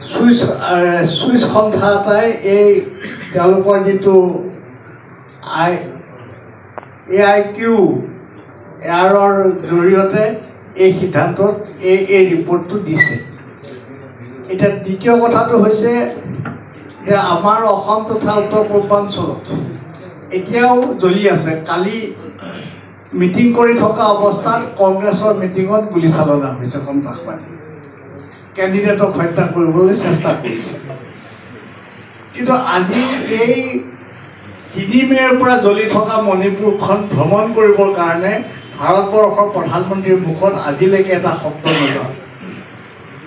Switch সন্থা এটাই এই তেওঁলোকৰ যিটো AIQ এয়াৰৰ জৰিয়তে এই সিদ্ধান্তত এই ৰিপৰ্টটো দিছে। এতিয়া দ্বিতীয় কথাটো হৈছে যে আমাৰ অসম তথা উত্তৰ পূৰ্বাঞ্চলত এতিয়াও জ্বলি আছে। কালি মিটিং কৰি থকা অৱস্থাত কংগ্ৰেছৰ মিটিঙত গুলীচালনা হৈছে, সন্ত্ৰাসবাদী কেণ্ডিডেটক হত্যা কৰিবলৈ চেষ্টা কৰিছে। কিন্তু আজি এই 3 মে'ৰ পৰা জ্বলি থকা মণিপুৰখন ভ্ৰমণ কৰিবৰ কাৰণে ভাৰতবৰ্ষৰ প্ৰধানমন্ত্ৰীৰ মুখত আজিলৈকে এটা শব্দ নোলাল।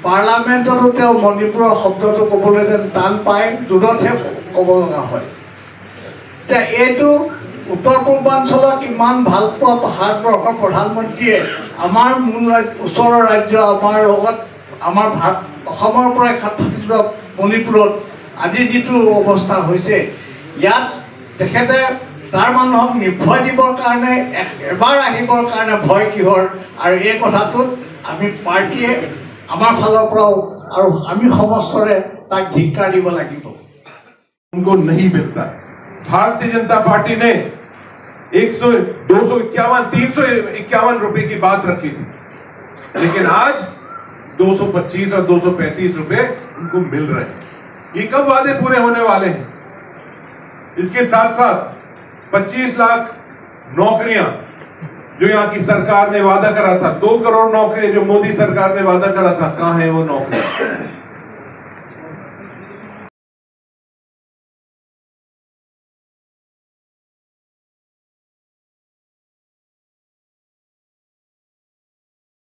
পাৰ্লামেণ্টতো তেওঁ মণিপুৰৰ শব্দটো ক'বলৈ টান পায়, দূৰতহে ক'ব লগা হয়। এতিয়া এইটো উত্তৰ পূৰ্বাঞ্চলক ইমান ভাল পোৱা ভাৰতবৰ্ষৰ প্ৰধানমন্ত্ৰীয়ে আমাৰ মূল ওচৰৰ ৰাজ্য আমাৰ লগত আমাৰ অসমৰ পৰাই খাপ খাটি যোৱা মণিপুৰত আজি যিটো অৱস্থা হৈছে, ইয়াত তেখেতে তাৰ মানুহক নিৰ্ভয় দিবৰ কাৰণে এবাৰ আহিবৰ কাৰণে ভয় কিহৰ? আৰু এই কথাটোত আমি পাৰ্টীয়ে আমাৰ ফালৰ পৰাও আৰু আমি সমস্তৰে তাক ধিক্কাৰ দিব লাগিব। उनको नहीं मिलता। भारतीय जनता पार्टी ने 100, 251, 351 रुपए की बात रखी थी, लेकिन आज 225 और 235 रुपए उनको मिल रहे हैं। ये कब वादे पूरे होने वाले हैं? इसके साथ साथ 25 लाख नौकरियां जो यहाँ की सरकार ने वादा करा था, 2 करोड़ नौकरियां जो मोदी सरकार ने वादा करा था, कहां है वो नौकरियां?